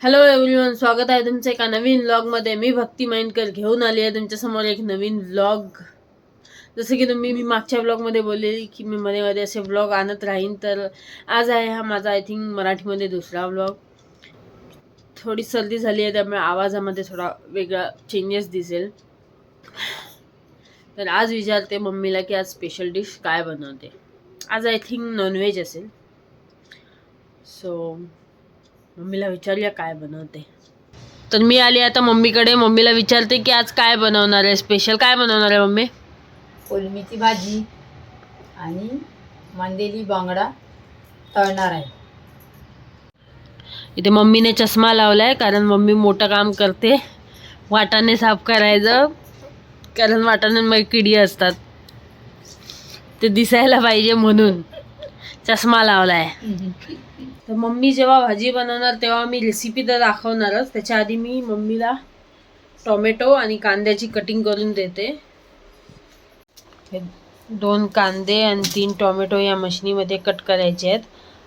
Hello everyone, स्वागत आहे तुमचं एका नवीन व्लॉगमध्ये। मी भक्ती माइंडकर घेऊन आली आहे तुमच्यासमोर एक नवीन व्लॉग। जसं की मी मागच्या व्लॉगमध्ये बोललेली की मी मध्ये मध्ये असे व्लॉग आणत राहीन, तर आज आहे हा माझा आय थिंक मराठीमध्ये दुसरा व्लॉग। थोडी सर्दी झाली आहे त्यामुळे आवाजामध्ये थोडा वेगळा चेंजेस दिसेल। तर आज विचारते मम्मीला की आज स्पेशल डिश काय बनवते। आज आय थिंक नॉनव्हेज असेल, सो मम्मीला विचारूया काय बनवते। तर मी आली आता मम्मीकडे। मम्मीला विचारते की आज काय बनवणार आहे, स्पेशल काय बनवणार आहे मम्मी? कोलमीची भाजी आणि मांदेली बांगडा तळणार आहे। इथे मम्मीने चष्मा लावलाय कारण मम्मी मोठं काम करते, वाटाणे साफ करायचं, कारण वाटाण्यांमध्ये किडी असतात, ते दिसायला पाहिजे म्हणून चष्मा लावलाय। तर मम्मी जेव्हा भाजी बनवणार तेव्हा मी रेसिपी तर दाखवणारच, त्याच्या आधी मी मम्मीला टोमॅटो आणि कांद्याची कटिंग करून देते। हे 2 कांदे आणि 3 टोमॅटो या मशीनीमध्ये कट करायचे आहेत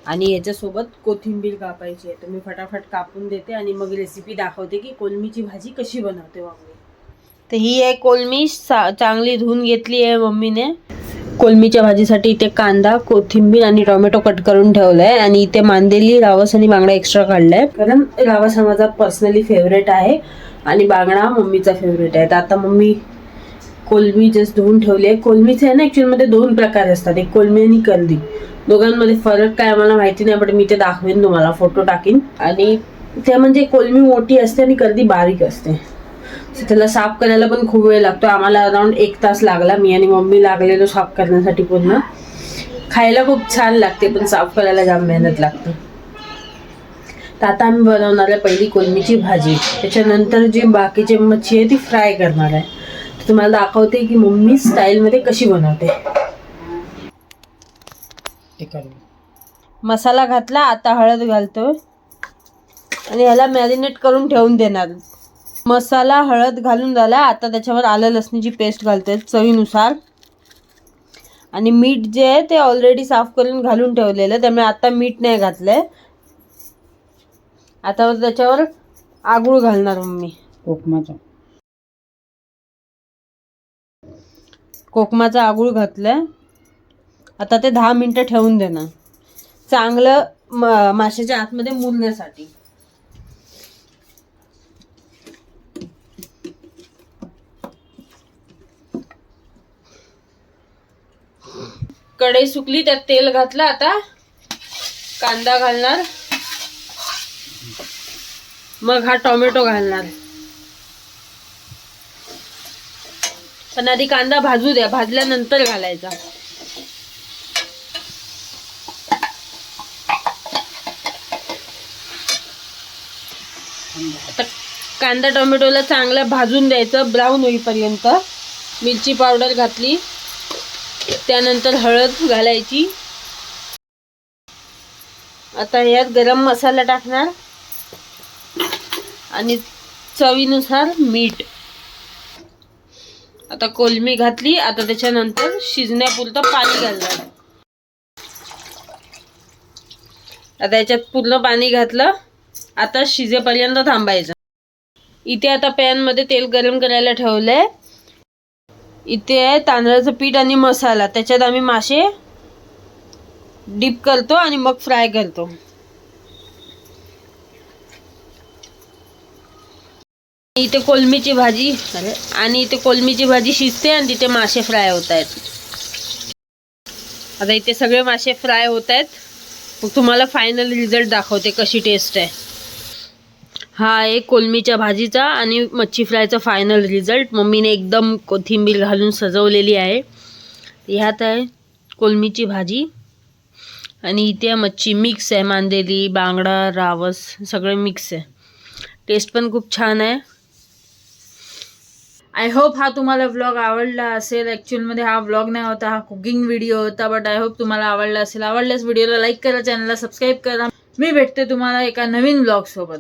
आणि याच्यासोबत कोथिंबीर कापायची आहे। तर मी फटाफट कापून देते आणि मग रेसिपी दाखवते की कोलमीची भाजी कशी बनवते मम्मी। तर ही आहे कोलमी, चांगली धुवून घेतली आहे मम्मीने। कोलमीच्या भाजीसाठी इथे कांदा, कोथिंबीर आणि टोमॅटो कट करून ठेवलाय आणि इथे मांदेली, रावस आणि बांगडा एक्स्ट्रा काढलाय, कारण रावस हा माझा पर्सनली फेवरेट आहे आणि बांगडा मम्मीचा फेवरेट आहे। तर आता मम्मी कोलमी जस्ट धुवून ठेवली आहे। कोलमीचे आहे ना ऍक्च्युअली मध्ये 2 प्रकार असतात, एक कोलमी आणि कर्दी। दोघांमध्ये फरक काय मला माहिती नाही, पण मी ते दाखवेन तुम्हाला, फोटो टाकीन। आणि ते म्हणजे कोलमी मोठी असते आणि कर्दी बारीक असते। त्याला साफ करायला पण खूप वेळ लागतो। आम्हाला अराउंड 1 तास लागला, मी आणि मम्मी लागलेलो साफ करण्यासाठी पूर्ण। खायला खूप छान लागते पण साफ करायला जाम मेहनत लागते। तर आता आम्ही बनवणार आहे पहिली कोलमीची भाजी, त्याच्यानंतर जी बाकीची मच्छी आहे ती फ्राय करणार आहे। तर तुम्हाला दाखवते की मम्मी स्टाईलमध्ये कशी बनवते। मसाला घातला, आता हळद घालतोय आणि ह्याला मॅरिनेट करून ठेवून देणार। मसाला हळद घालून झाला, आता त्याच्यावर आलं लसणीची पेस्ट घालते चवीनुसार, आणि मीठ जे आहे ते ऑलरेडी साफ करून घालून ठेवलेलं, त्यामुळे आता मीठ नाही घातलंय। आता त्याच्यावर आगूळ घालणार मम्मी, कोकमाचा आगूळ घातलंय। आता ते 10 मिनिटं ठेवून देणार, चांगलं माशाच्या आतमध्ये मुरण्यासाठी। कढई सुकली, त्यात तेल घातलं, आता कांदा घालणार, मग हा टोमॅटो घालणार। पण आधी कांदा भाजू द्या, भाजल्यानंतर घालायचा। आता कांदा टोमॅटोला चांगलं भाजून द्यायचं, ब्राऊन होईपर्यंत। मिरची पावडर घातली, त्यानंतर हळद घालायची। आता यात गरम मसाला टाकणार आणि चवीनुसार मीठ। आता कोलमी घातली, आता त्याच्यानंतर शिजण्यापुरतं पाणी घालणार। आता याच्यात पूर्ण पाणी घातलं, आता शिजेपर्यंत थांबायचं। इथे आता पॅन मध्ये तेल गरम करायला ठेवलंय। इथे आहे तांदळाचं पीठ आणि मसाला, त्याच्यात आम्ही मासे डिप करतो आणि मग फ्राय करतो। इथे कोलमीची भाजी शिजते आणि तिथे मासे फ्राय होत आहेत। आता इथे सगळे मासे फ्राय होत आहेत, मग तुम्हाला फायनल रिझल्ट दाखवते कशी टेस्ट आहे। हा आहे कोलमीच्या भाजीचा आणि मच्छी फ्रायचा फायनल रिझल्ट। मम्मीने एकदम कोथिंबीर घालून सजवलेली आहे। ह्यात आहे कोलमीची भाजी आणि इथे मच्छी मिक्स आहे, मांदेली, बांगडा, रावस सगळे मिक्स आहे। टेस्ट पण खूप छान आहे। आय होप हा तुम्हाला व्लॉग आवडला असेल। ॲक्च्युअलमध्ये हा व्लॉग नाही होता, हा कुकिंग व्हिडिओ होता, बट आय होप तुम्हाला आवडला असेल। आवडल्यास व्हिडिओला लाईक करा, चॅनलला सबस्क्राईब करा। मी भेटते तुम्हाला एका नवीन व्लॉग सोबत।